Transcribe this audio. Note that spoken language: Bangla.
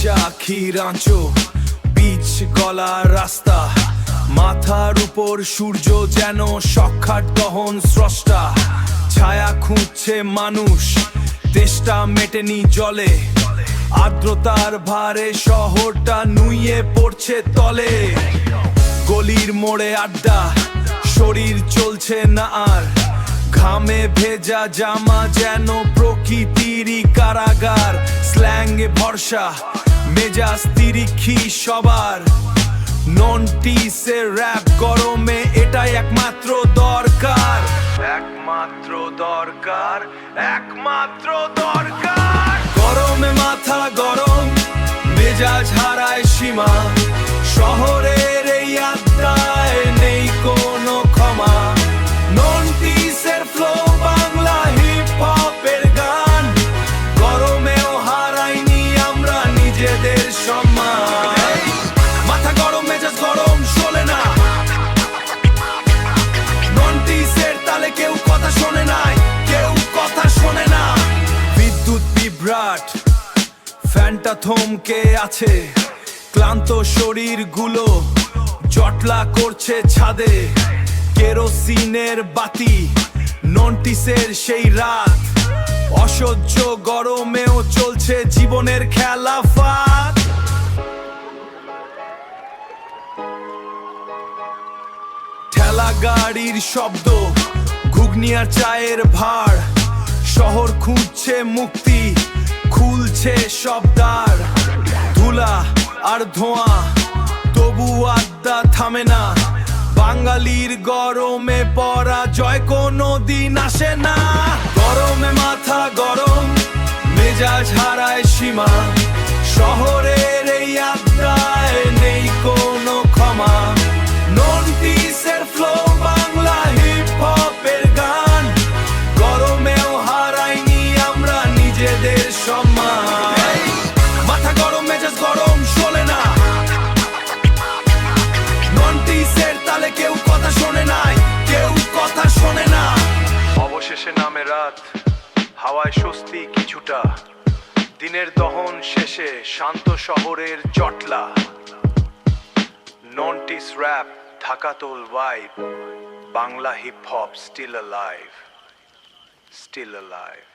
ফর্সা ক্ষীরাঞ্চো পিচ গলা রাস্তা, মাথার উপর সূর্য যেন সক্ষার দহন স্রষ্টা। ছায়া খুঁজছে মানুষ, তেষ্টা মেটেনি জলে, আর্দ্রতার ভারে শহরটা নুইয়ে পড়ছে তলে। গলির মোড়ে আড্ডা, শরীর চলছে না আর, ঘামে ভেজা জামা যেন প্রকৃতিরই কারাগার। স্ল্যাঙ্গে ভরসা, মেজাজ তিরিক্ষি সবার, নন্টিসে র‍্যাপ গরমে এটাই একমাত্র দরকার, একমাত্র দরকার, একমাত্র দরকার। গরমে মাথা গরম, মেজাজ হারায় সীমা, শহরের এই আড্ডায় নেই কোনো ক্ষমা। নন্টিসের ফ্লো বাংলা হিপ হপের গান, গরমেও হারাইনি আমরা নিজেদের সম্মান। মাথা গরম, মেজাজ গরম, শোনে না নন্টিসের তালে, কেউ কথা শোনে নাই, কেউ কথা শোনে না। বিদ্যুৎ বিভ্রাট, ফ্যানটা থমকে আছে, ক্লান্ত শরীরগুলো জটলা করছে ছাদে। কেরোসিনের বাতি, নন্টিসের সেই রাত, অসহ্য গরমেও চলছে জীবনের খেলাফাত। ঠেলা গাড়ির শব্দ, ঘুগনি আর চায়ের ভাড়, শহর খুঁজছে মুক্তি, খুলছে সব দ্বার। ধুলা আর ধোঁয়া, তবু আড্ডা থামে না, বাঙালির গরমে পরাজয় কোনো দিন আসে না। গরমে মাথা গরম, মেজাজ হারায় সীমা, শহরের এই আড্ডায় নেই কোনো ক্ষমা। নন্টিসের ফ্লো বাংলা হিপ হপের গান, গরমেও হারাইনি আমরা নিজেদের সম্মান। মাথা গরম, মেজাজ গরম, শোনে না নন্টিসের তালে, কেউ কথা শোনে নাই, কেউ কথা শোনে না। অবশেষে নামে রাত, হাওয়ায় স্বস্তি কিছুটা, দিনের দহন শেষে শান্ত শহরের জটলা। নন্টিস র‍্যাপ, ঢাকাতোল vibe, Bangla hip hop still alive, still alive.